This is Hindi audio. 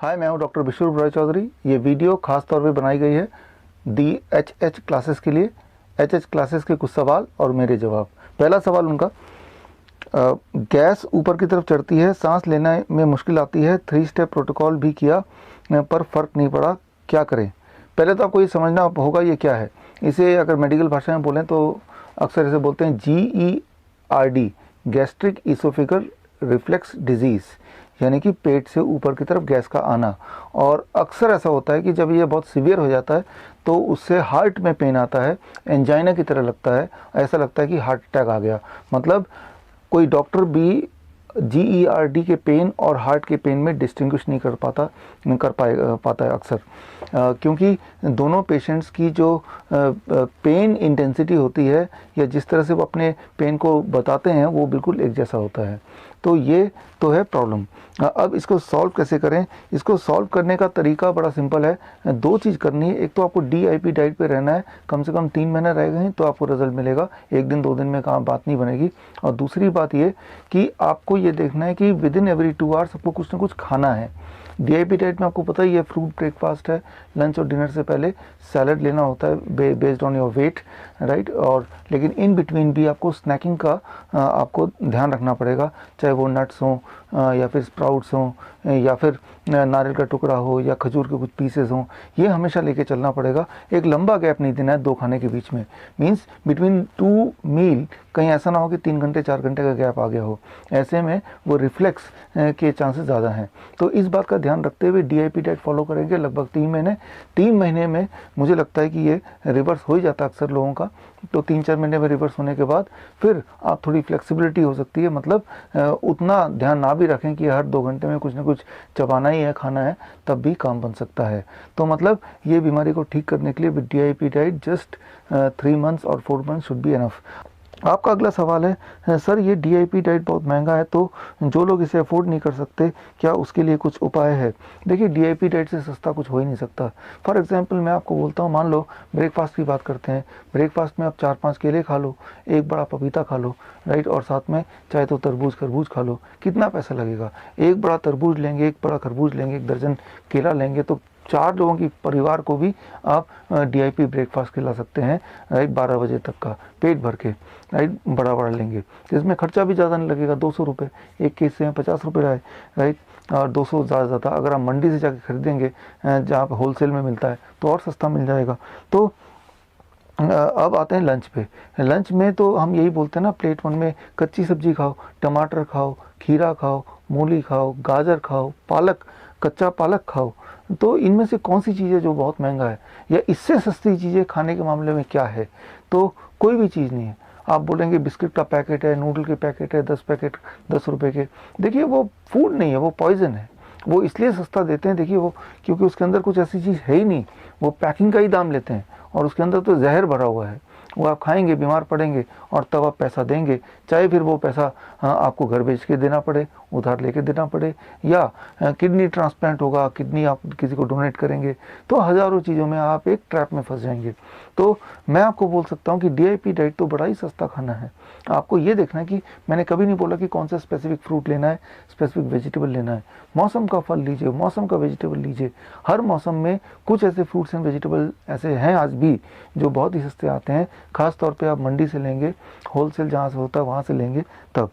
हाय, मैं हूं डॉक्टर विश्व रॉय चौधरी। ये वीडियो खास तौर पे बनाई गई है दी एच क्लासेस के लिए। एच क्लासेस के कुछ सवाल और मेरे जवाब। पहला सवाल उनका, गैस ऊपर की तरफ चढ़ती है, सांस लेने में मुश्किल आती है, 3 स्टेप प्रोटोकॉल भी किया पर फ़र्क नहीं पड़ा, क्या करें? पहले तो आपको ये समझना होगा ये क्या है। इसे अगर मेडिकल भाषा में बोलें तो अक्सर इसे बोलते हैं GERD, gastric oesophageal reflex disease, यानी कि पेट से ऊपर की तरफ गैस का आना। और अक्सर ऐसा होता है कि जब ये बहुत सीवियर हो जाता है तो उससे हार्ट में पेन आता है, एंजाइना की तरह लगता है, ऐसा लगता है कि हार्ट अटैक आ गया। मतलब कोई डॉक्टर भी GERD के पेन और हार्ट के पेन में डिस्टिंग्विश नहीं पाता है अक्सर, क्योंकि दोनों पेशेंट्स की जो पेन इंटेंसिटी होती है या जिस तरह से वो अपने पेन को बताते हैं वो बिल्कुल एक जैसा होता है। तो ये तो है प्रॉब्लम। अब इसको सॉल्व कैसे करें? इसको सॉल्व करने का तरीका बड़ा सिंपल है। 2 चीज़ करनी है। एक तो आपको DIP डाइट पे रहना है, कम से कम 3 महीने रहेगा तो आपको रिजल्ट मिलेगा। 1 दिन 2 दिन में काम बात नहीं बनेगी। और दूसरी बात ये कि आपको ये देखना है कि विद इन एवरी 2 आवर्स आपको कुछ ना कुछ खाना है। DIP डाइट में आपको पता ही है, फ्रूट ब्रेकफास्ट है, लंच और डिनर से पहले सैलड लेना होता है based on your weight, right. और लेकिन इन बिटवीन भी आपको स्नैकिंग का आपको ध्यान रखना पड़ेगा, चाहे वो नट्स हों या फिर स्प्राउट्स हों या फिर नारियल का टुकड़ा हो या खजूर के कुछ पीसेस हों, ये हमेशा लेके चलना पड़ेगा। एक लंबा गैप नहीं देना है 2 खाने के बीच में। मीन्स बिटवीन 2 मील कहीं ऐसा ना हो कि 3 घंटे 4 घंटे का गैप आ गया हो, ऐसे में वो रिफ्लेक्स के चांसेस ज़्यादा हैं। तो इस बात का ध्यान रखते हुए DIP डाइट फॉलो करेंगे लगभग 3 महीने। 3 महीने में मुझे लगता है कि ये रिवर्स हो ही जाता है अक्सर लोगों का। तो 3-4 महीने में रिवर्स होने के बाद फिर आप थोड़ी फ्लेक्सिबिलिटी हो सकती है, मतलब उतना ध्यान ना भी रखें कि हर 2 घंटे में कुछ ना कुछ चबाना ही है, खाना है, तब भी काम बन सकता है। तो मतलब ये बीमारी को ठीक करने के लिए with DIP diet just 3 months और 4 मंथ्स शुड बी एनफ। आपका अगला सवाल है, सर ये DIP डाइट बहुत महंगा है, तो जो लोग इसे अफोर्ड नहीं कर सकते, क्या उसके लिए कुछ उपाय है? देखिए, DIP डाइट से सस्ता कुछ हो ही नहीं सकता। फॉर एग्जांपल मैं आपको बोलता हूँ, मान लो ब्रेकफास्ट की बात करते हैं। ब्रेकफास्ट में आप 4-5 केले खा लो, एक बड़ा पपीता खा लो, राइट, और साथ में चाहे तो खरबूज खा लो। कितना पैसा लगेगा? एक बड़ा तरबूज लेंगे, एक बड़ा खरबूज लेंगे, 1 दर्जन केला लेंगे, तो 4 लोगों की परिवार को भी आप DIP ब्रेकफास्ट खिला सकते हैं, राइट, 12 बजे तक का पेट भर के, राइट, बड़ा लेंगे। तो इसमें खर्चा भी ज़्यादा नहीं लगेगा, 200 रुपये एक केस से 50 रुपये रहे, राइट, और 200 ज़्यादा। अगर आप मंडी से जाकर खरीदेंगे जहाँ पर होलसेल में मिलता है तो और सस्ता मिल जाएगा। तो अब आते हैं लंच पे। लंच में तो हम यही बोलते हैं ना, प्लेट 1 में कच्ची सब्जी खाओ, टमाटर खाओ, खीरा खाओ, मूली खाओ, गाजर खाओ, पालक, कच्चा पालक खाओ। तो इनमें से कौन सी चीज़ है जो बहुत महंगा है, या इससे सस्ती चीज़ें खाने के मामले में क्या है? तो कोई भी चीज़ नहीं है। आप बोलेंगे बिस्किट का पैकेट है, नूडल के पैकेट है, 10 पैकेट 10 रुपये के। देखिए, वो फूड नहीं है, वो पॉइजन है। वो इसलिए सस्ता देते हैं, देखिए, वो क्योंकि उसके अंदर कुछ ऐसी चीज़ है ही नहीं। वो पैकिंग का ही दाम लेते हैं और उसके अंदर तो जहर भरा हुआ है। वो आप खाएंगे, बीमार पड़ेंगे, और तब आप पैसा देंगे, चाहे फिर वो पैसा आपको घर बेच के देना पड़े, उधार लेके देना पड़े, या किडनी ट्रांसप्लांट होगा, किडनी आप किसी को डोनेट करेंगे, तो हज़ारों चीज़ों में आप एक ट्रैप में फंस जाएंगे। तो मैं आपको बोल सकता हूँ कि DIP डाइट तो बड़ा ही सस्ता खाना है। आपको ये देखना है कि मैंने कभी नहीं बोला कि कौन सा स्पेसिफिक फ्रूट लेना है, स्पेसिफिक वेजिटेबल लेना है। मौसम का फल लीजिए, मौसम का वेजिटेबल लीजिए। हर मौसम में कुछ ऐसे फ्रूट्स एंड वेजिटेबल ऐसे हैं आज भी जो बहुत ही सस्ते आते हैं। ख़ास तौर पे आप मंडी से लेंगे, होलसेल जहाँ से होता है वहाँ से लेंगे तब।